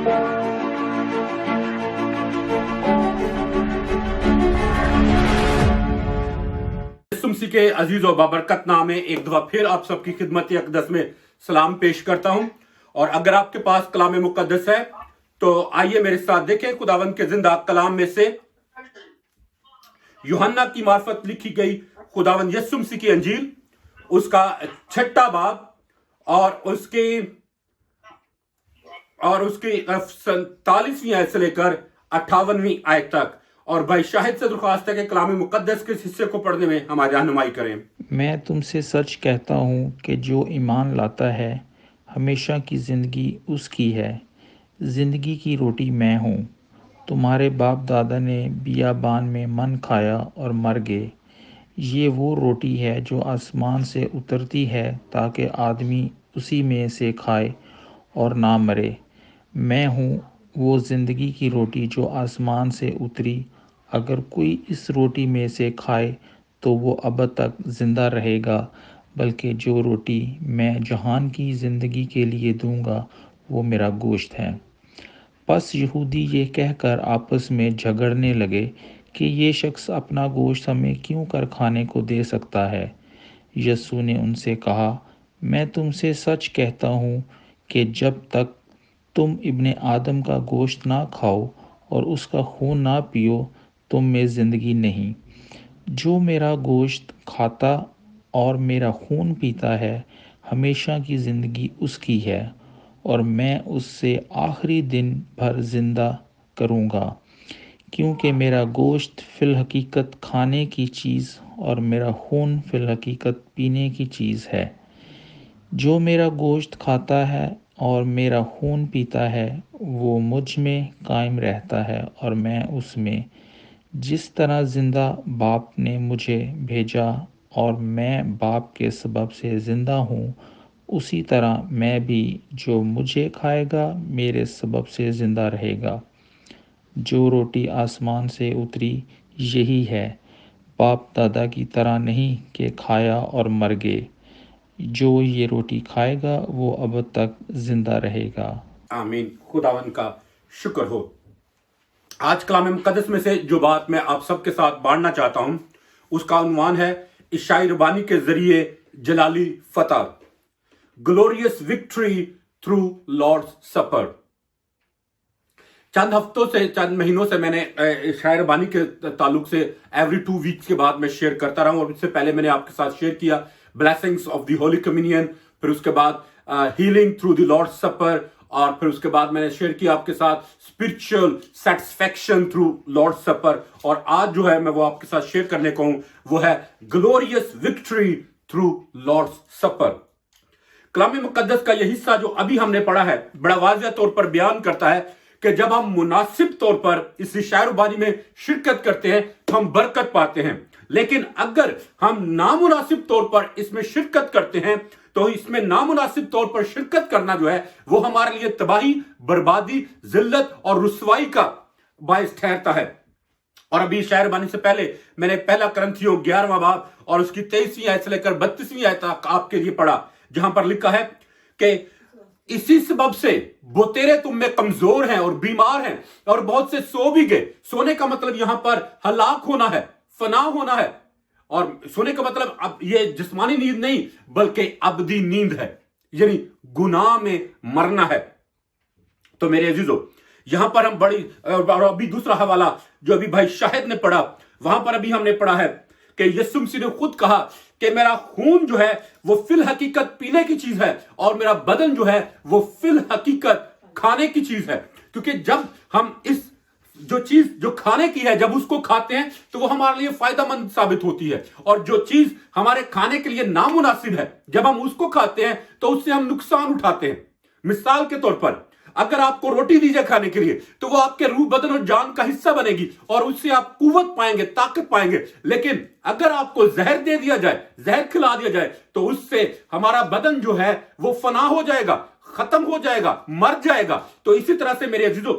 मसीह के अजीज और बाबरकत नाम में एक दफा फिर आप सबकी खिदमत अक़दस में सलाम पेश करता हूं। और अगर आपके पास कलाम मुक़द्दस है तो आइए मेरे साथ देखें खुदावंद के जिंदा कलाम में से यूहन्ना की मार्फत लिखी गई खुदावंद यीशु मसीह की अंजील, उसका 6वां बाब और उसकी 47वीं आयत से लेकर 58वीं आयत तक। और भाई शाहिद से दरख्वास्त है कि कलाम मुक़द्दस के हिस्से को पढ़ने में हमारी रहनुमाई करें। मैं तुमसे सच कहता हूँ कि जो ईमान लाता है हमेशा की ज़िंदगी उसकी है। ज़िंदगी की रोटी मैं हूँ। तुम्हारे बाप दादा ने बियाबान में मन खाया और मर गए। ये वो रोटी है जो आसमान से उतरती है ताकि आदमी उसी में से खाए और ना मरे। मैं हूँ वो ज़िंदगी की रोटी जो आसमान से उतरी। अगर कोई इस रोटी में से खाए तो वो अब तक ज़िंदा रहेगा, बल्कि जो रोटी मैं जहान की ज़िंदगी के लिए दूंगा वो मेरा गोश्त है। बस यहूदी ये कहकर आपस में झगड़ने लगे कि ये शख्स अपना गोश्त हमें क्यों कर खाने को दे सकता है। यीशु ने उनसे कहा, मैं तुमसे सच कहता हूँ कि जब तक तुम इब्ने आदम का गोश्त ना खाओ और उसका खून ना पियो तुम में ज़िंदगी नहीं। जो मेरा गोश्त खाता और मेरा खून पीता है हमेशा की ज़िंदगी उसकी है और मैं उससे आखिरी दिन भर ज़िंदा करूँगा, क्योंकि मेरा गोश्त फ़िल हकीकत खाने की चीज़ और मेरा खून फ़िल हकीकत पीने की चीज़ है। जो मेरा गोश्त खाता है और मेरा खून पीता है वो मुझ में कायम रहता है और मैं उसमें। जिस तरह ज़िंदा बाप ने मुझे भेजा और मैं बाप के सबब से ज़िंदा हूँ, उसी तरह मैं भी, जो मुझे खाएगा मेरे सबब से ज़िंदा रहेगा। जो रोटी आसमान से उतरी यही है, बाप दादा की तरह नहीं कि खाया और मर गए। जो ये रोटी खाएगा वो अब तक ज़िंदा रहेगा। आमीन। खुदावन का शुक्र हो। आज कलाम मुक़द्दस में से जो बात मैं आप सबके साथ बांटना चाहता हूं उसका उन्वान है इशाई रबानी के जरिए जलाली फतह, ग्लोरियस विक्ट्री थ्रू लॉर्ड्स सपर। चंद महीनों से मैंने इशाई रबानी के ताल्लुक से एवरी 2 वीक्स के बाद मैं शेयर करता रहा हूं। और इससे पहले मैंने आपके साथ शेयर किया blessings of the holy communion, फिर उसके बाद हीलिंग थ्रू द लॉर्ड्स सपर, और फिर उसके बाद मैंने शेयर किया आपके साथ स्पिरिचुअल सेटिस्फैक्शन थ्रू लॉर्ड सपर। और आज जो है मैं वो आपके साथ शेयर करने को हूं वो है ग्लोरियस विक्ट्री थ्रू लॉर्ड सपर। कलाम मुक़द्दस का यह हिस्सा जो अभी हमने पढ़ा है बड़ा वाज़ेह तौर पर बयान करता है कि जब हम मुनासिब तौर पर इस इशाई रबानी में शिरकत करते हैं तो हम बरकत पाते हैं, लेकिन अगर हम नामुनासिब तौर पर इसमें शिरकत करते हैं तो इसमें नामुनासिब तौर पर शिरकत करना जो है वो हमारे लिए तबाही, बर्बादी, जिल्लत और रुसवाई का बायस ठहरता है। और अभी इशाई रबानी से पहले मैंने पहला करंथियों 11वां बाब और उसकी 23वीं आयत से लेकर 32वीं आयत तक आपके लिए पढ़ा, जहां पर लिखा है कि इसी सबब से बोतेरे तुम में कमजोर हैं और बीमार हैं और बहुत से सो भी गए। सोने का मतलब यहां पर हलाक होना है, फना होना है। और सोने का मतलब अब ये जिस्मानी नींद नहीं बल्कि अबदी नींद है, यानी गुनाह में मरना है। तो मेरे अजीजों, यहां पर हम बड़ी, और अभी दूसरा हवाला जो अभी भाई शाहिद ने पढ़ा वहां पर अभी हमने पढ़ा है कि यीशु मसीह ने खुद कहा कि मेरा खून जो है वो फिल हकीकत पीने की चीज है और मेरा बदन जो है वो फिल हकीकत खाने की चीज है। क्योंकि जब हम इस जो चीज जो खाने की है जब उसको खाते हैं तो वो हमारे लिए फायदेमंद साबित होती है, और जो चीज हमारे खाने के लिए नामुनासिब है जब हम उसको खाते हैं तो उससे हम नुकसान उठाते हैं। मिसाल के तौर पर अगर आपको रोटी दी जाए खाने के लिए तो वो आपके रूह, बदन और जान का हिस्सा बनेगी और उससे आप कुव्वत पाएंगे, ताकत पाएंगे। लेकिन अगर आपको जहर दे दिया जाए, जहर खिला दिया जाए तो उससे हमारा बदन जो है वो फना हो जाएगा, खत्म हो जाएगा, मर जाएगा। तो इसी तरह से मेरे अजीजों,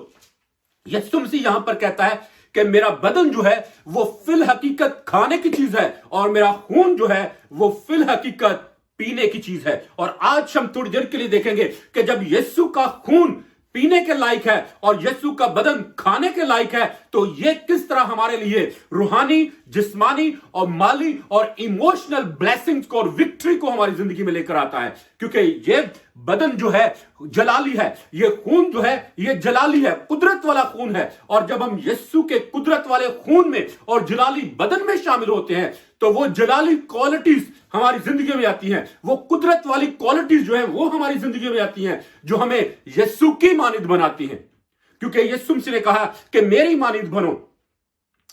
यीशु मसीह यहां पर कहता है कि मेरा बदन जो है वो फिल हकीकत खाने की चीज है और मेरा खून जो है वो फिल हकीकत पीने की चीज है। और आज हम थोड़ी देर के लिए देखेंगे कि जब यीशु का खून पीने के लायक है और यीशु का बदन खाने के लायक है, तो ये किस तरह हमारे लिए रूहानी, जिस्मानी और माली और इमोशनल ब्लेसिंग्स को और विक्ट्री को हमारी जिंदगी में लेकर आता है। क्योंकि ये बदन जो है जलाली है, ये खून जो है ये जलाली है, कुदरत वाला खून है। और जब हम यीशु के कुदरत वाले खून में और जलाली बदन में शामिल होते हैं तो वो जलाली क्वालिटीज हमारी जिंदगी में आती हैं, वो कुदरत वाली क्वालिटीज जो है वो हमारी जिंदगी में आती हैं, जो हमें यीशु की मानिंद बनाती हैं। क्योंकि यीशु मसीह ने कहा कि मेरी मानिंद बनो,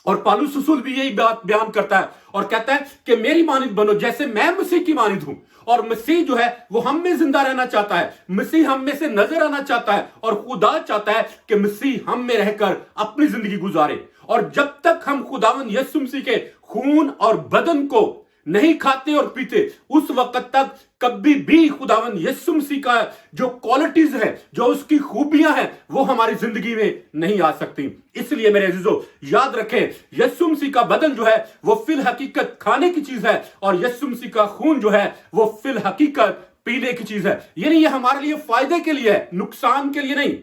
और पौलुस रसूल भी यही बात बयान करता है और कहता है कि मेरी मानिंद बनो जैसे मैं मसीह की मानिंद हूं। और मसीह जो है वो हम में जिंदा रहना चाहता है, मसीह हम में से नजर आना चाहता है, और खुदा चाहता है कि मसीह हम में रहकर अपनी जिंदगी गुजारे। और जब तक हम खुदावंद यीशु मसीह के खून और बदन को नहीं खाते और पीते, उस वक्त तक कभी भी खुदावंद यीशु मसीह का जो क्वालिटीज है, जो उसकी खूबियां हैं, वो हमारी जिंदगी में नहीं आ सकती। इसलिए मेरे अजीजों याद रखें, यीशु मसीह का बदन जो है वो फिल हकीकत खाने की चीज है, और यीशु मसीह का खून जो है वो फिल हकीकत पीने की चीज है। यानी ये हमारे लिए फायदे के लिए है, नुकसान के लिए नहीं।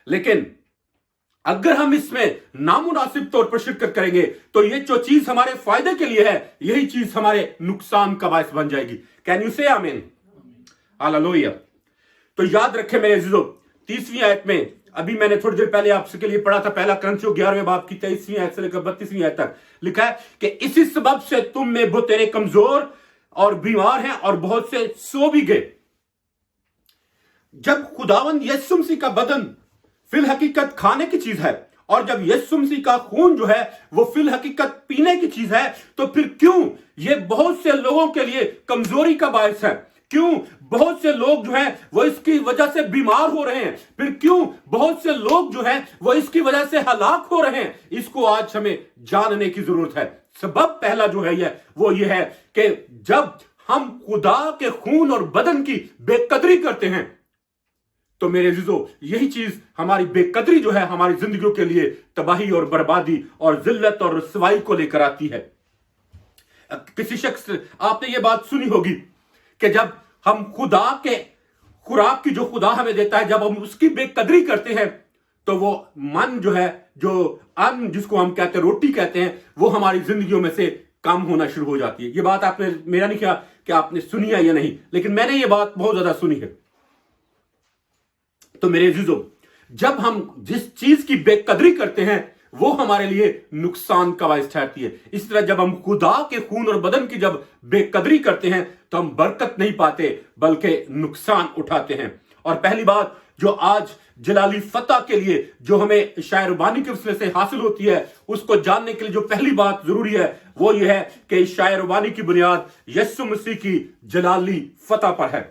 लेकिन अगर हम इसमें नामुनासिब तौर पर शिरकत करेंगे तो ये जो चीज हमारे फायदे के लिए है, यही चीज हमारे नुकसान का बायस बन जाएगी। कैन यू से आमीन? हालेलुया। तो याद रखें मेरे अजीजों, 30वीं आयत में अभी मैंने थोड़ी देर पहले आपके लिए पढ़ा था, पहला क्रंथियों 11वें बाब की 23वीं आयत से लेकर 32वीं आयत तक लिखा है कि इसी सबब से तुम में बहुत तेरे कमजोर और बीमार हैं और बहुत से सो भी गए। जब खुदावंद यीशु मसीह का बदन फिल हकीकत खाने की चीज है, और जब यीशु मसीह का खून जो है वो फिल हकीकत पीने की चीज है, तो फिर क्यों ये बहुत से लोगों के लिए कमजोरी का बायस है? क्यों बहुत से लोग जो हैं वो इसकी वजह से बीमार हो रहे हैं? फिर क्यों बहुत से लोग जो हैं वो इसकी वजह से हलाक हो रहे हैं? इसको आज हमें जानने की जरूरत है। सबब पहला जो है वो ये है कि जब हम खुदा के खून और बदन की बेकदरी करते हैं, तो मेरे अजीजों यही चीज हमारी बेकदरी जो है हमारी जिंदगियों के लिए तबाही और बर्बादी और जिल्लत और रसवाई को लेकर आती है। किसी शख्स, आपने ये बात सुनी होगी कि जब हम खुदा के खुराक की जो खुदा हमें देता है, जब हम उसकी बेकदरी करते हैं, तो वो मन जो है, जो अन्न जिसको हम कहते हैं रोटी कहते हैं, वो हमारी जिंदगियों में से कम होना शुरू हो जाती है। ये बात आपने, मेरा नहीं किया कि आपने सुनी है या नहीं, लेकिन मैंने ये बात बहुत ज्यादा सुनी है। तो मेरे अजीजों, जब हम जिस चीज की बेकदरी करते हैं वो हमारे लिए नुकसान का बायस ठहरती है। इस तरह जब हम खुदा के खून और बदन की जब बेकदरी करते हैं तो हम बरकत नहीं पाते बल्कि नुकसान उठाते हैं। और पहली बात जो आज जलाली फतह के लिए जो हमें शायरबानी के वसीले से हासिल होती है, उसको जानने के लिए जो पहली बात जरूरी है वो ये है कि शायरबानी की बुनियाद यीशु मसीह की जलाली फतह पर है।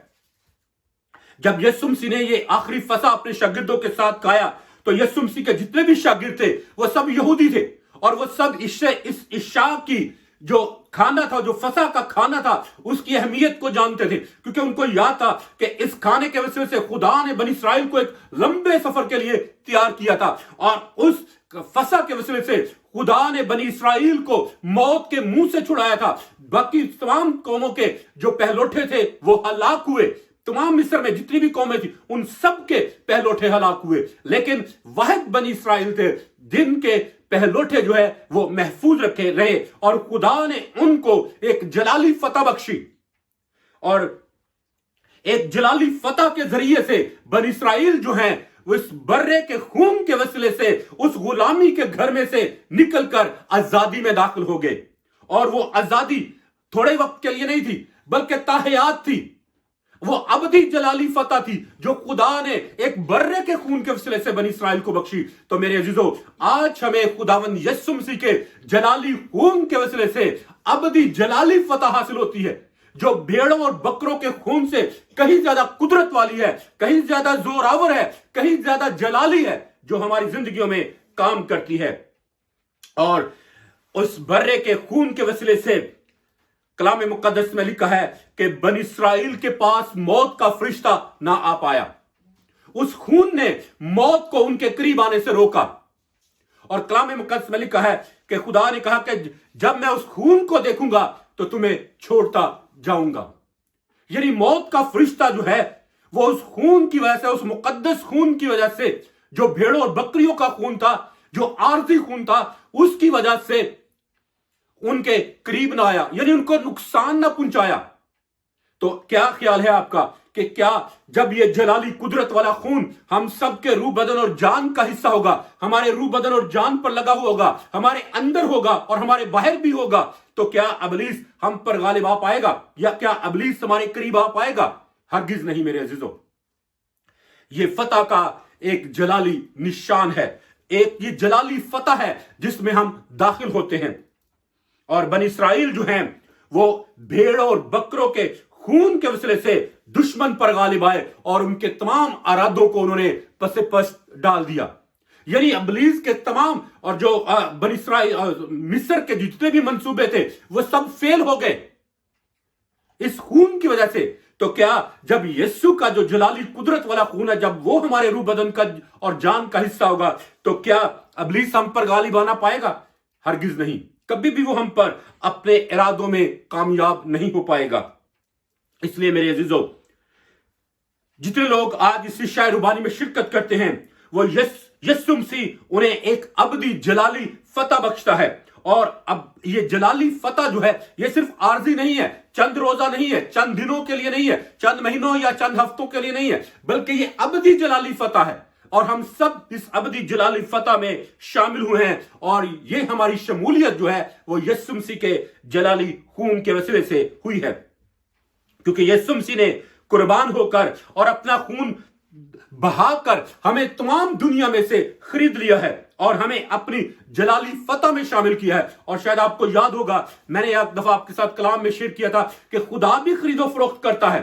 जब यीशु मसीह ने ये आखिरी फसा अपने शागिर्दों के साथ खाया, तो यीशु मसीह के जितने भी शागिर्द थे वो सब यहूदी थे, और वो सब इस इशा की जो खाना था, जो फसा का खाना था, उसकी अहमियत को जानते थे। क्योंकि उनको याद था कि इस खाने के वजह से खुदा ने बनी इस्राइल को एक लंबे सफर के लिए तैयार किया था, और उस फसा के वसीले से खुदा ने बनी इस्राइल को मौत के मुंह से छुड़ाया था। बाकी तमाम कौमों के जो पहलोठे थे वो हलाक हुए, तमाम मिस्र में जितनी भी कौमें थी उन सब के पहलोठे हलाक हुए, लेकिन वाहिद बनी इस्राइल थे जिनके पहलोठे जो है वो महफूज रखे रहे, और खुदा ने उनको एक जलाली फतह बख्शी, और एक जलाली फतह के जरिए से बनी इस्राइल जो है उस बर्रे के खून के वसीले से उस गुलामी के घर में से निकलकर आजादी में दाखिल हो गए। और वो आजादी थोड़े वक्त के लिए नहीं थी बल्कि ताहयात थी, वो अबदी जलाली फतह थी जो खुदा ने एक बर्रे के खून के वसीले से बनी इस्राइल को बख्शी। तो मेरे अजीजों, आज हमें खुदावंद यीशु मसीह के जलाली खून के वसीले से अबदी जलाली फतह हासिल होती है, जो भेड़ों और बकरों के खून से कहीं ज्यादा कुदरत वाली है, कहीं ज्यादा जोरावर है, कहीं ज्यादा जलाली है, जो हमारी जिंदगियों में काम करती है। और उस बर्रे के खून के वसीले से कलाम मुकद्दस में लिखा है कि बनी इस्राइल के पास मौत का फरिश्ता ना आ पाया। उस खून ने मौत को उनके करीब आने से रोका। और कलाम मुकद्दस में लिखा है कि खुदा ने कहा कि जब मैं उस खून को देखूंगा तो तुम्हें छोड़ता जाऊंगा। यानी मौत का फरिश्ता जो है वो उस खून की वजह से, उस मुकद्दस खून की वजह से, जो भेड़ों और बकरियों का खून था, जो आरजी खून था, उसकी वजह से उनके करीब ना आया, यानी उनको नुकसान ना पहुंचाया। तो क्या ख्याल है आपका कि क्या जब ये जलाली कुदरत वाला खून हम सबके रूह बदन और जान का हिस्सा होगा, हमारे रूह बदन और जान पर लगा हुआ होगा, हमारे अंदर होगा और हमारे बाहर भी होगा, तो क्या अबलीस हम पर गालिब आ पाएगा, या क्या अबलीस हमारे करीब आ पाएगा? हरगिज नहीं मेरे अजीजों। ये फतह का एक जलाली निशान है, एक ये जलाली फतह है जिसमें हम दाखिल होते हैं। और बनी इसराइल जो हैं वो भेड़ और बकरों के खून के वसीले से दुश्मन पर गालिब आए और उनके तमाम अरादों को उन्होंने पसे पस डाल दिया। यानी अबलीस के तमाम और जो बनी इसराइल मिस्र के जितने भी मंसूबे थे वो सब फेल हो गए इस खून की वजह से। तो क्या जब यीशु का जो जलाली कुदरत वाला खून है, जब वो हमारे रूह बदन का और जान का हिस्सा होगा, तो क्या अबलीस हम पर गालिब आना पाएगा? हरगिज नहीं, कभी भी वो हम पर अपने इरादों में कामयाब नहीं हो पाएगा। इसलिए मेरे अजीजों, जितने लोग आज इस शायर रुबानी में शिरकत करते हैं, वो यीशु मसीह उन्हें एक अबदी जलाली फतह बख्शता है। और अब ये जलाली फतह जो है, ये सिर्फ आरजी नहीं है, चंद रोजा नहीं है, चंद दिनों के लिए नहीं है, चंद महीनों या चंद हफ्तों के लिए नहीं है, बल्कि ये अबदी जलाली फतह है। और हम सब इस अबदी जलाली फतह में शामिल हुए हैं। और ये हमारी शमूलियत जो है वो यीशु मसीह के जलाली खून के वसीले से हुई है, क्योंकि यीशु मसीह ने कुर्बान होकर और अपना खून बहाकर हमें तमाम दुनिया में से खरीद लिया है और हमें अपनी जलाली फतह में शामिल किया है। और शायद आपको याद होगा, मैंने एक दफा आपके साथ कलाम में शेयर किया था कि खुदा भी खरीदो फरोख्त करता है।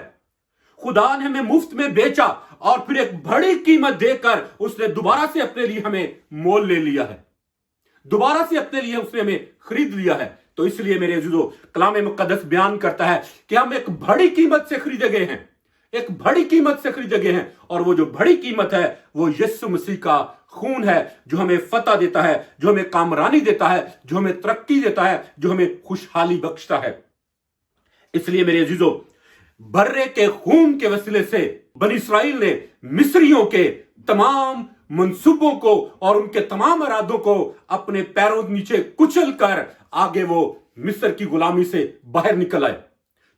खुदा ने हमें मुफ्त में बेचा और फिर एक बड़ी कीमत देकर उसने दोबारा से अपने लिए हमें मोल ले लिया है, दोबारा से अपने लिए उसने हमें खरीद लिया है। तो इसलिए मेरे अजीजों, कलाम मुकद्दस बयान करता है कि हम एक बड़ी कीमत से खरीदे गए हैं, एक बड़ी कीमत से खरीदे गए हैं। और वो जो बड़ी कीमत है वो यीशु मसीह का खून है, जो हमें फतह देता है, जो हमें कामरानी देता है, जो हमें तरक्की देता है, जो हमें खुशहाली बख्शता है। इसलिए मेरे अजीजों, बर्रे के खून के वसीले से बनी इसराइल ने मिस्रियों के तमाम मंसूबों को और उनके तमाम इरादों को अपने पैरों नीचे कुचल कर आगे वो मिस्र की गुलामी से बाहर निकल आए।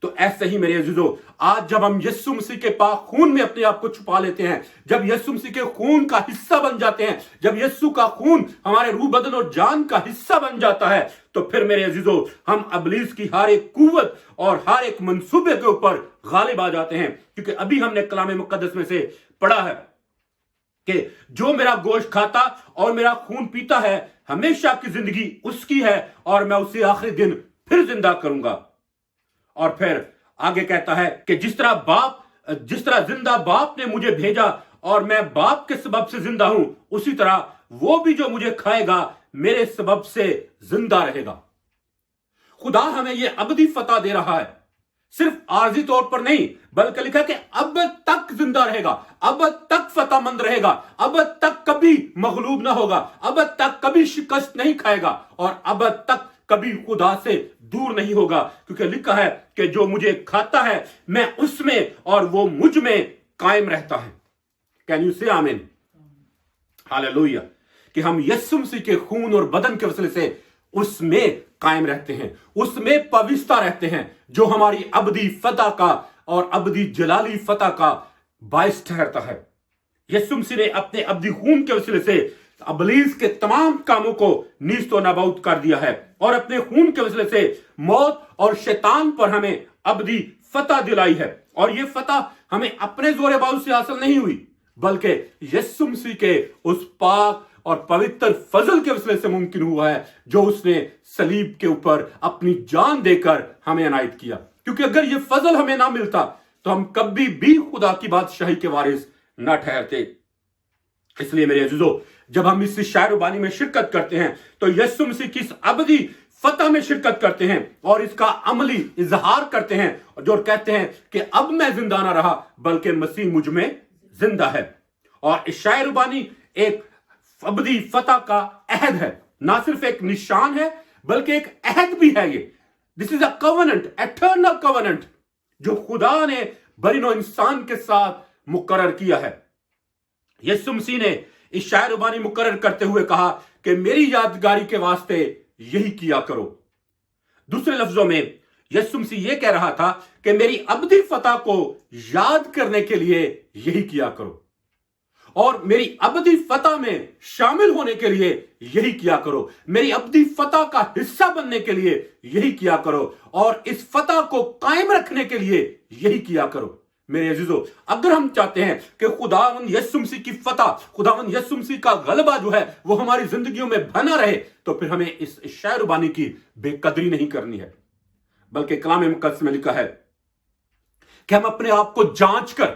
तो ऐसे ही मेरे अजीजों, आज जब हम यीशु मसीह के पाक खून में अपने आप को छुपा लेते हैं, जब यीशु मसीह के खून का हिस्सा बन जाते हैं, जब यीशु का खून हमारे रूह बदन और जान का हिस्सा बन जाता है, तो फिर मेरे अजीजों, हम अबलीस की हर एक कुव्वत और हर एक मंसूबे के ऊपर गालिब आ जाते हैं। क्योंकि अभी हमने कलाम मुकद्दस में से पढ़ा है कि जो मेरा गोश्त खाता और मेरा खून पीता है, हमेशा की जिंदगी उसकी है और मैं उसे आखिरी दिन फिर जिंदा करूंगा। और फिर आगे कहता है कि जिस तरह जिंदा बाप ने मुझे भेजा और मैं बाप के सबब से जिंदा हूं, उसी तरह वो भी जो मुझे खाएगा मेरे सबब से जिंदा रहेगा। खुदा हमें यह अबदी फतह दे रहा है, सिर्फ आर्जी तौर पर नहीं, बल्कि लिखा कि अब तक जिंदा रहेगा, अब तक फतहमंद रहेगा, अब तक कभी मगलूब ना होगा, अब तक कभी शिकस्त नहीं खाएगा और अब तक कभी खुदा से दूर नहीं होगा। क्योंकि लिखा है कि जो मुझे खाता है मैं उसमें और वो मुझ में कायम रहता है। कैन यू से आमीन? हालेलुया। कि हम यीशु मसीह के खून और बदन के वसीले से उसमें कायम रहते हैं, उसमें पवित्रता रहते हैं, जो हमारी अबदी फतह का और अबदी जलाली फतह का बायस ठहरता है। यीशु मसीह ने अपने अबदी खून के वसीले से अबलीस के तमाम कामों को नीस्त व नाबूद कर दिया है और अपने खून के वसीले से मौत और शैतान पर हमें अबदी फतह दिलाई है। और ये फतह हमें अपने जोरे बाजू से हासिल नहीं हुई, बल्कि यीशु मसीह के उस पाक और पवित्र फजल के वसीले से मुमकिन हुआ है, जो उसने सलीब के ऊपर अपनी जान देकर हमें अनायत किया। क्योंकि अगर ये फजल हमें ना मिलता तो हम कभी भी खुदा की बादशाही के वारिस ना ठहरते। इसलिए मेरे अजीजों, जब हम इस शायर बानी में शिरकत करते हैं तो यीशु मसीह की इस अबदी फतह में शिरकत करते हैं और इसका अमली इजहार करते हैं, जो कहते हैं कि अब मैं जिंदा ना रहा बल्कि मसीह मुझ में जिंदा है। और इस शायर बानी एक अबदी फतह का अहद है, ना सिर्फ एक निशान है बल्कि एक अहद भी है। ये this is a covenant, eternal covenant, जो खुदा ने बरीनो इंसान के साथ मुकर्रर किया है। यीशु मसीह ने इस शायर बानी मुकर्रर करते हुए कहा कि मेरी यादगारी के वास्ते यही किया करो। दूसरे लफ्जों में यीशु मसीह यह कह रहा था कि मेरी अबदी फतह को याद करने के लिए यही किया करो, और मेरी अबदी फतह में शामिल होने के लिए यही किया करो, मेरी अबदी फतह का हिस्सा बनने के लिए यही किया करो, और इस फतह को कायम रखने के लिए यही किया करो। मेरे अजीजों, अगर हम चाहते हैं कि खुदावंद यीशु मसीह की फतह, खुदावंद यीशु मसीह का गलबा जो है वो हमारी जिंदगियों में बना रहे, तो फिर हमें इस शायर बानी की बेकदरी नहीं करनी है, बल्कि कलाम मुकद्दस में लिखा है कि हम अपने आप को जांच कर,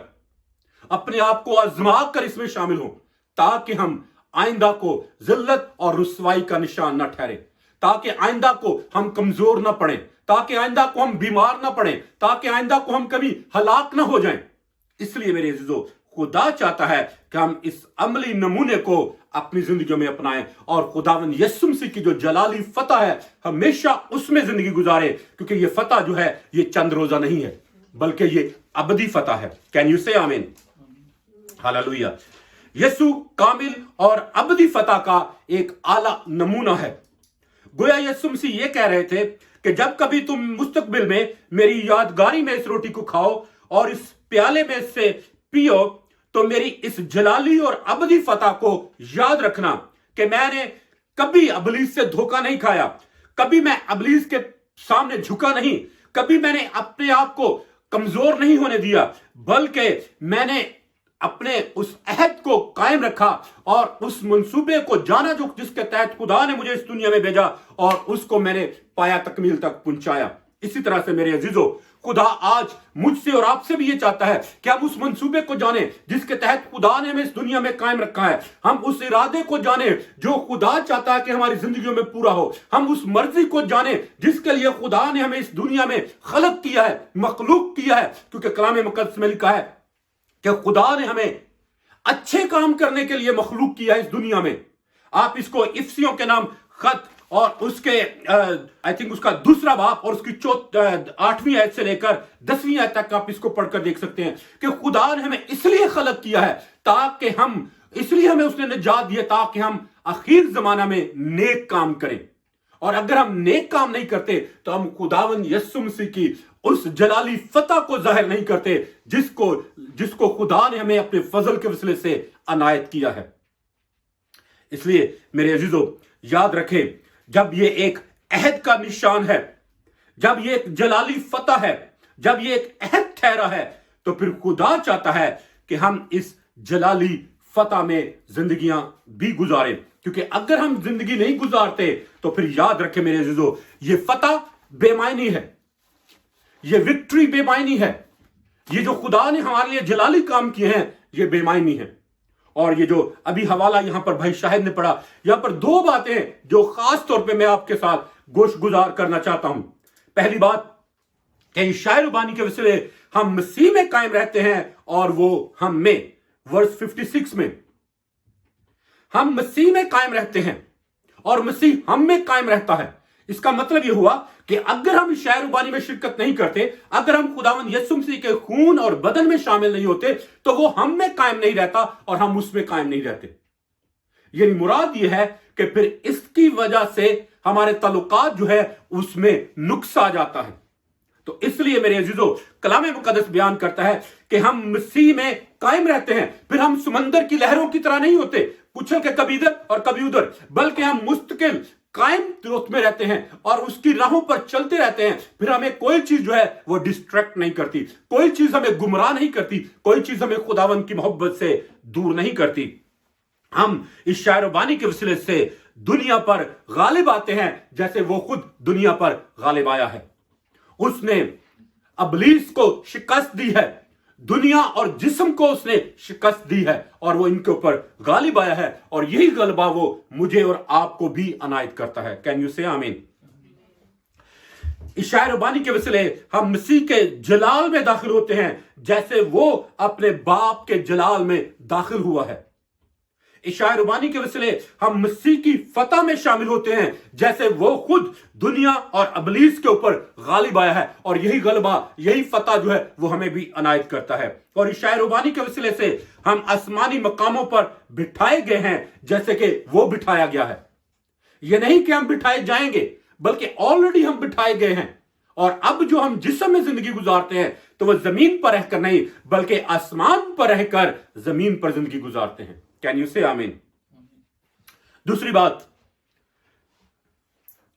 अपने आप को आजमा कर इसमें शामिल हों, ताकि हम आइंदा को जिल्लत और रुसवाई का निशान न ठहरे, ताकि आइंदा को हम कमजोर न पड़े, ताकि आइंदा को हम बीमार ना पड़े, ताकि आइंदा को हम कभी हलाक ना हो जाएं। इसलिए मेरे अजीजों, खुदा चाहता है कि हम इस अमली नमूने को अपनी जिंदगियों में अपनाएं और खुदावंद यीशु मसीह की जो जलाली फतह है हमेशा उसमें जिंदगी गुजारे, क्योंकि ये फतह जो है ये चंद रोजा नहीं है, बल्कि ये अबदी फतह है। कैन यू से आमीन? हालेलुया। यीशु कामिल और अबदी फतह का एक आला नमूना है। गोया यीशु मसीह ये कह रहे थे कि जब कभी तुम मुस्तकबिल में मेरी यादगारी में इस रोटी को खाओ और इस प्याले में से पियो, तो मेरी इस जलाली और अबदी फतह को याद रखना कि मैंने कभी अबलीस से धोखा नहीं खाया, कभी मैं अबलीस के सामने झुका नहीं, कभी मैंने अपने आप को कमजोर नहीं होने दिया, बल्कि मैंने अपने उस अहद को कायम रखा और उस मंसूबे को जाना जो जिसके तहत खुदा ने मुझे इस दुनिया में भेजा, और उसको मैंने पाया, तकमील तक पहुंचाया। इसी तरह से मेरे अजीजों, खुदा आज मुझसे और आपसे भी ये चाहता है कि हम उस मंसूबे को जाने जिसके तहत खुदा ने हमें इस दुनिया में कायम रखा है। हम उस इरादे को जाने जो खुदा चाहता है कि हमारी जिंदगियों में पूरा हो। हम उस मर्जी को जाने जिसके लिए खुदा ने हमें इस दुनिया में खलक किया है, मखलूक किया है, क्योंकि कलाम मुकद्दस में लिखा है कि खुदा ने हमें अच्छे काम करने के लिए मखलूक किया है इस दुनिया में। आप इसको इफ्सियों के नाम खत और उसके आई थिंक उसका दूसरा बाब और उसकी 8वीं आयत से लेकर 10वीं आयत तक आप इसको पढ़कर देख सकते हैं कि खुदा ने हमें इसलिए खलक किया है ताकि हम, इसलिए हमें उसने निजात दी है ताकि हम आखिर जमाना में नेक काम करें। और अगर हम नेक काम नहीं करते तो हम खुदावंद यीशु मसीह की उस जलाली फतह को जाहिर नहीं करते जिसको खुदा ने हमें अपने फजल के वसीले से अनायत किया है। इसलिए मेरे अजीजों, याद रखें, जब ये एक अहद का निशान है, जब ये एक जलाली फतह है, जब ये एक अहद ठहरा है, तो फिर खुदा चाहता है कि हम इस जलाली फतह में जिंदगियां भी गुजारें, क्योंकि अगर हम जिंदगी नहीं गुजारते तो फिर याद रखें मेरे अजीजों, ये फतह बेमायनी है, ये विक्ट्री बेमायनी है, ये जो खुदा ने हमारे लिए जलाली काम किए हैं ये बेमायनी है। और ये जो अभी हवाला यहां पर भाई शाहिद ने पढ़ा, यहां पर दो बातें जो खास तौर पे मैं आपके साथ गोश गुजार करना चाहता हूं। पहली बात कि शायर बानी के वसीले हम मसीह में कायम रहते हैं और वो हम में, वर्स 56 में हम मसीह में कायम रहते हैं और मसीह हम में कायम रहता है। इसका मतलब यह हुआ कि अगर हम शायर बानी में शिरकत नहीं करते, अगर हम खुदावंद यीशु मसीह के खून और बदन में शामिल नहीं होते, तो वो हम में कायम नहीं रहता और हम उसमें कायम नहीं रहते। यानी मुराद यह है कि फिर इसकी वजह से हमारे ताल्लुकात जो है उसमें नुक्स आ जाता है। तो इसलिए मेरे अजीजों, कलाम मुकद्दस बयान करता है कि हम मसीह में कायम रहते हैं, फिर हम समंदर की लहरों की तरह नहीं होते, उछल के कभी इधर और कभी उधर, बल्कि हम मुस्तकिल कायम ग्रोथ में रहते हैं और उसकी राहों पर चलते रहते हैं। फिर हमें कोई चीज जो है वो डिस्ट्रैक्ट नहीं करती, कोई चीज हमें गुमराह नहीं करती, कोई चीज हमें खुदावंद की मोहब्बत से दूर नहीं करती। हम इस शायर बानी के वसीले से दुनिया पर गालिब आते हैं जैसे वो खुद दुनिया पर गालिब आया है। उसने अबलीस को शिकस्त दी है, दुनिया और जिस्म को उसने शिकस्त दी है और वो इनके ऊपर गालिब आया है, और यही गलबा वो मुझे और आपको भी अनायत करता है। कैन यू से आमीन? इस शायर बानी के वसीले हम मसीह के जलाल में दाखिल होते हैं जैसे वो अपने बाप के जलाल में दाखिल हुआ है। इशाया रुबानी के वसीले हम मसीह की फतह में शामिल होते हैं, जैसे वो खुद दुनिया और इब्लीस के ऊपर गालिब आया है, और यही गलबा, यही फतह जो है वो हमें भी अनायत करता है। और इशाया रुबानी के वसीले से हम आसमानी मकामों पर बिठाए गए हैं, जैसे कि वो बिठाया गया है। यह नहीं कि हम बिठाए जाएंगे, बल्कि ऑलरेडी हम बिठाए गए हैं। और अब जो हम जिस्म में जिंदगी गुजारते हैं, तो वह जमीन पर रहकर नहीं, बल्कि आसमान पर रहकर जमीन पर जिंदगी गुजारते हैं। कैन यू से आमीन? दूसरी बात,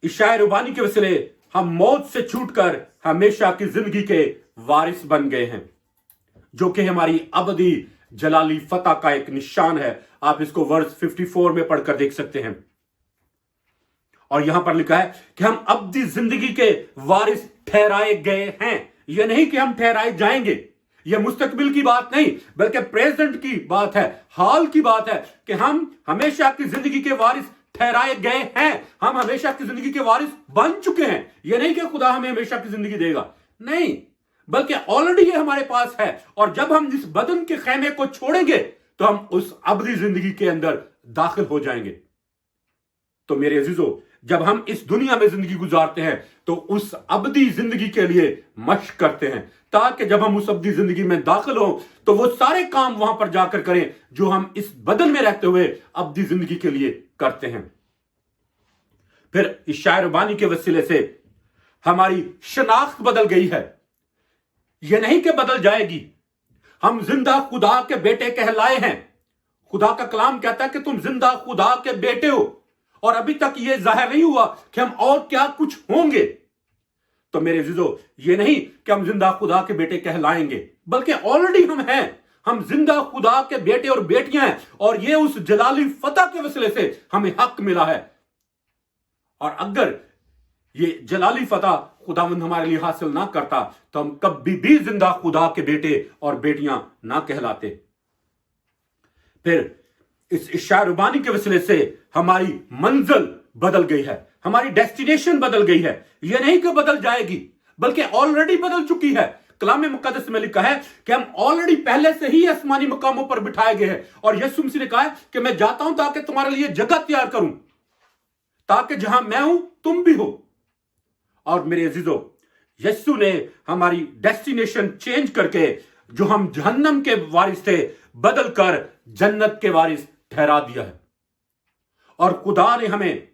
इशाया रुबानी के वसीले हम मौत से छूटकर हमेशा की जिंदगी के वारिस बन गए हैं, जो कि हमारी अबदी जलाली फतह का एक निशान है। आप इसको वर्स 54 में पढ़कर देख सकते हैं। और यहां पर लिखा है कि हम अबदी जिंदगी के वारिस ठहराए गए हैं। यह नहीं कि हम ठहराए जाएंगे, यह मुस्तकबिल की बात नहीं, बल्कि प्रेजेंट की बात है, हाल की बात है कि हम हमेशा की जिंदगी के वारिस ठहराए गए हैं। हम हमेशा की जिंदगी के वारिस बन चुके हैं। यह नहीं कि खुदा हमें हमेशा की जिंदगी देगा, नहीं, बल्कि ऑलरेडी ये हमारे पास है। और जब हम इस बदन के खेमे को छोड़ेंगे, तो हम उस अबदी जिंदगी के अंदर दाखिल हो जाएंगे। तो मेरे अजीजों, जब हम इस दुनिया में जिंदगी गुजारते हैं, तो उस अबदी जिंदगी के लिए मशक करते हैं, ताकि जब हम उस अबदी जिंदगी में दाखिल हो, तो वो सारे काम वहां पर जाकर करें जो हम इस बदन में रहते हुए अबदी जिंदगी के लिए करते हैं। फिर इशाया रुबानी के वसीले से हमारी शनाख्त बदल गई है। यह नहीं कि बदल जाएगी। हम जिंदा खुदा के बेटे कहलाए हैं। खुदा का कलाम कहता है कि तुम जिंदा खुदा के बेटे हो, और अभी तक यह जाहिर नहीं हुआ कि हम और क्या कुछ होंगे। तो मेरे अजीजों, ये नहीं कि हम जिंदा खुदा के बेटे कहलाएंगे, बल्कि ऑलरेडी हम हैं। हम जिंदा खुदा के बेटे और बेटियां हैं, और ये उस जलाली फतह के वसीले से हमें हक मिला है। और अगर ये जलाली फतह खुदावंद हमारे लिए हासिल ना करता, तो हम कभी भी जिंदा खुदा के बेटे और बेटियां ना कहलाते। फिर इस इशाया रुबानी के वसीले से हमारी मंजिल बदल गई है, हमारी डेस्टिनेशन बदल गई है। यह नहीं कि बदल जाएगी, बल्कि ऑलरेडी बदल चुकी है। कलाम मुकद्दस में लिखा है कि हम ऑलरेडी पहले से ही आसमानी मकामों पर बिठाए गए हैं। और यीशु मसीह ने कहा है कि मैं जाता हूं ताकि तुम्हारे लिए जगह तैयार करूं, ताकि जहां मैं हूं तुम भी हो। और मेरे अजीजों, यीशु ने हमारी डेस्टिनेशन चेंज करके जो हम जहन्नम के वारिस थे, बदलकर जन्नत के वारिस ठहरा दिया है। और खुदा ने हमें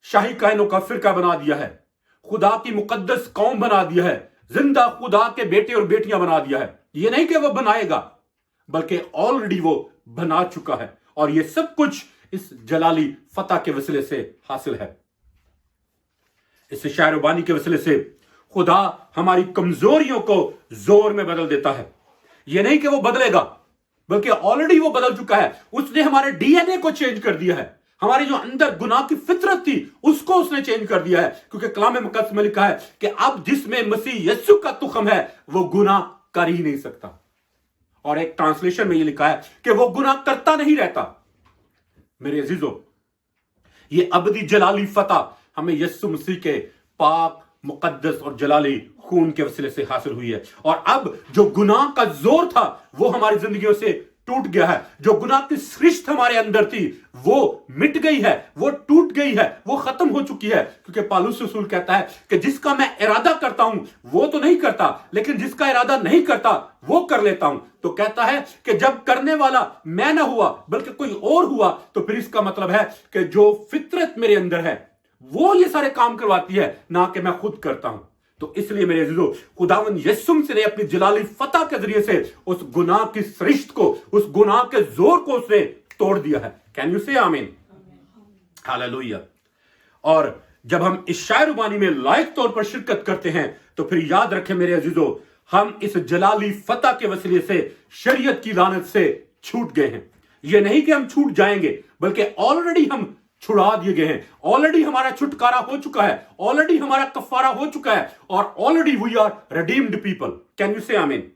शाही कहनों का फिरका बना दिया है, खुदा की मुकद्दस कौम बना दिया है, जिंदा खुदा के बेटे और बेटियां बना दिया है। यह नहीं कि वह बनाएगा, बल्कि ऑलरेडी वो बना चुका है। और यह सब कुछ इस जलाली फतह के वसीले से हासिल है। इस इशाया रुबानी के वसीले से खुदा हमारी कमजोरियों को जोर में बदल देता है। यह नहीं कि वो बदलेगा, बल्कि ऑलरेडी वो बदल चुका है। उसने हमारे डीएनए को चेंज कर दिया है। हमारी जो अंदर गुनाह की फितरत थी, उसको उसने चेंज कर दिया है। क्योंकि कलाम मुकद्दस में लिखा है कि अब जिसमें मसीह यीशु का तुखम है, वो गुनाह कर ही नहीं सकता। और एक ट्रांसलेशन में ये लिखा है कि वो गुनाह करता नहीं रहता। मेरे अजीजों, ये अबदी जलाली फतह हमें यीशु मसीह के पाक, मुकद्दस और जलाली खून के वसीले से हासिल हुई है। और अब जो गुनाह का जोर था, वो हमारी जिंदगियों से टूट गया है। जो गुनाह की सृष्ट हमारे अंदर थी, वो मिट गई है, वो टूट गई है, वो खत्म हो चुकी है। क्योंकि पौलुस रसूल कहता है कि जिसका मैं इरादा करता हूं वो तो नहीं करता, लेकिन जिसका इरादा नहीं करता वो कर लेता हूं। तो कहता है कि जब करने वाला मैं ना हुआ बल्कि कोई और हुआ, तो फिर इसका मतलब है कि जो फितरत मेरे अंदर है वो ये सारे काम करवाती है, ना कि मैं खुद करता हूं। तो इसलिए मेरे अजीजों, खुदावंद यीशु मसीह ने अपनी जलाली फतह के जरिए से उस गुनाह की सृष्ट को, उस गुनाह के जोर को उसने तोड़ दिया है। कैन यू से आमीन? हालेलुया। और जब हम इशाया रुबानी में लायक तौर पर शिरकत करते हैं, तो फिर याद रखें मेरे अजीजों, हम इस जलाली फतह के वसीले से शरीयत की लानत से छूट गए हैं। यह नहीं कि हम छूट जाएंगे, बल्कि ऑलरेडी हम छुड़ा दिए गए हैं। ऑलरेडी हमारा छुटकारा हो चुका है, ऑलरेडी हमारा कफारा हो चुका है, और already we are redeemed people. Can you say आमीन?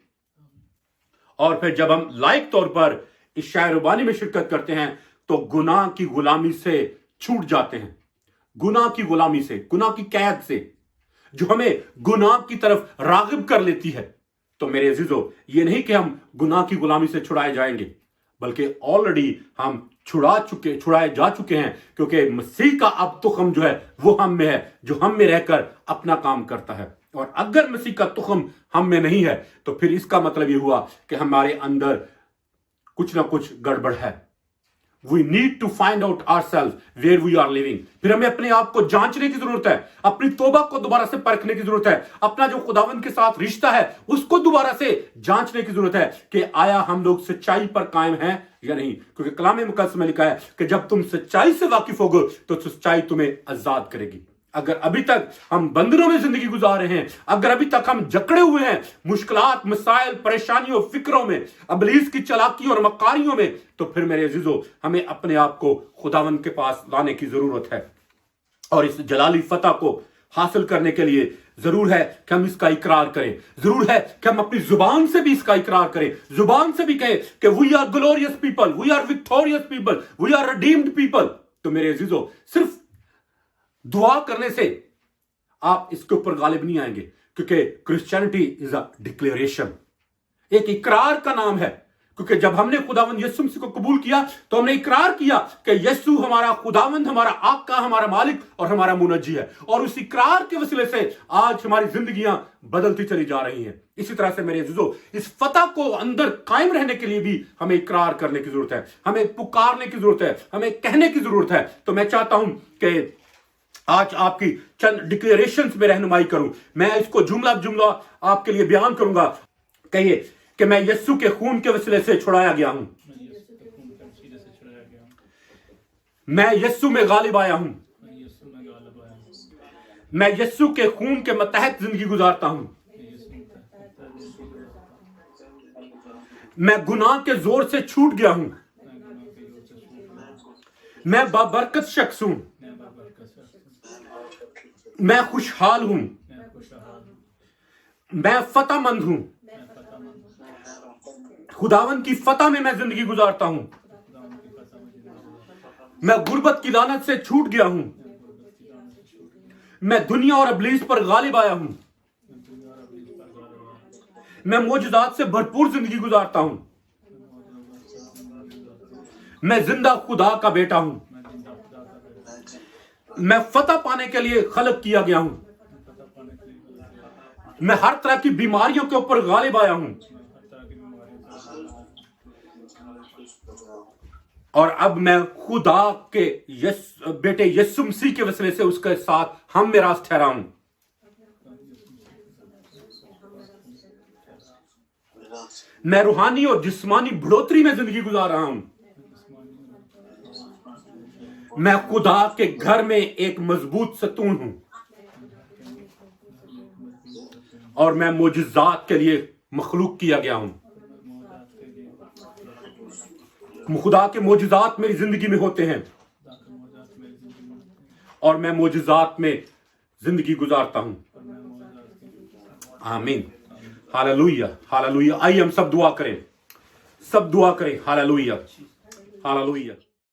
और फिर जब हम लायक तौर पर इशाया रुबानी में शिरकत करते हैं, तो गुनाह की गुलामी से छूट जाते हैं। गुनाह की गुलामी से, गुनाह की कैद से, जो हमें गुनाह की तरफ रागिब कर लेती है। तो मेरे अजीजों, ये नहीं कि हम गुनाह की गुलामी से छुड़ाए जाएंगे, बल्कि ऑलरेडी हम छुड़ाए जा चुके हैं, क्योंकि मसीह का अब तुखम जो है वो हम में है, जो हम में रहकर अपना काम करता है। और अगर मसीह का तुखम हम में नहीं है तो फिर इसका मतलब ये हुआ कि हमारे अंदर कुछ ना कुछ गड़बड़ है। We need to find out ourselves where we are living। फिर हमें अपने आप को जांचने की जरूरत है, अपनी तौबा को दोबारा से परखने की जरूरत है, अपना जो खुदावंद के साथ रिश्ता है उसको दोबारा से जांचने की जरूरत है कि आया हम लोग सच्चाई पर कायम हैं या नहीं। क्योंकि कलाम मुकद्दस में लिखा है कि जब तुम सच्चाई से वाकिफ होगे तो सच्चाई तुम्हें आजाद करेगी। अगर अभी तक हम बंधनों में जिंदगी गुजार रहे हैं, अगर अभी तक हम जकड़े हुए हैं मुश्किलात, मसाइल, परेशानियों, फिक्रों में, इब्लीस की चालाकियों और मकारियों में, तो फिर मेरे अजीजों हमें अपने आप को खुदावंद के पास लाने की जरूरत है। और इस जलाली फतह को हासिल करने के लिए जरूर है कि हम इसका इकरार करें, जरूर है कि हम अपनी जुबान से भी इसका इकरार करें, जुबान से भी कहें कि we are glorious people, we are victorious people, we are redeemed people. तो मेरे अजीजों सिर्फ दुआ करने से आप इसके ऊपर गालिब नहीं आएंगे, क्योंकि क्रिश्चियनिटी इज अ डिक्लेरेशन, एक इकरार का नाम है। क्योंकि जब हमने खुदावंद यीशु मसीह को कबूल किया तो हमने इकरार किया कि यीशु हमारा खुदावंद, हमारा आका, हमारा मालिक और हमारा मुनज्जी है। और उस इकरार के वसीले से आज हमारी जिंदगियां बदलती चली जा रही हैं। इसी तरह से मेरे अजीजों इस फतह को अंदर कायम रहने के लिए भी हमें इकरार करने की जरूरत है, हमें पुकारने की जरूरत है, हमें कहने की जरूरत है। तो मैं चाहता हूं कि आज आपकी चंद डिक्लेरेशंस में रहनुमाई करूं। मैं इसको जुमला जुमला आपके लिए बयान करूंगा। कहिए कि मैं यीशु के खून के वसीले से छुड़ाया गया हूं, मैं यीशु में गालिब आया हूं, मैं यीशु के खून के मतहत जिंदगी गुजारता हूं, मैं गुनाह के जोर से छूट गया हूं, मैं बाबरकत शख्स हूं, मैं खुशहाल हूं, मैं फतहमंद हूं, खुदावंद की फतह में मैं जिंदगी गुजारता हूं, मैं गुर्बत की लानत से छूट गया हूं, मैं दुनिया और इब्लीस पर गालिब आया हूं, मैं मोजज़ात से भरपूर जिंदगी गुजारता हूं, मैं जिंदा खुदा का बेटा हूं, मैं फतह पाने के लिए खलक किया गया हूं, मैं हर तरह की बीमारियों के ऊपर गालिब आया हूं, और अब मैं खुदा के बेटे यीशु मसीह के वसीले से उसके साथ हम मेरास ठहरा हूं। मैं रूहानी और जिस्मानी बढ़ोतरी में जिंदगी गुजार रहा हूं। मैं खुदा के घर में एक मजबूत सतून हूं और मैं मोजज़ात के लिए मखलूक किया गया हूं। खुदा के मोजज़ात मेरी जिंदगी में होते हैं और मैं मोजज़ात में जिंदगी गुजारता हूं। आमीन, हालेलुया, हालेलुया। आइए हम सब दुआ करें, सब दुआ करें। Hallelujah, hallelujah.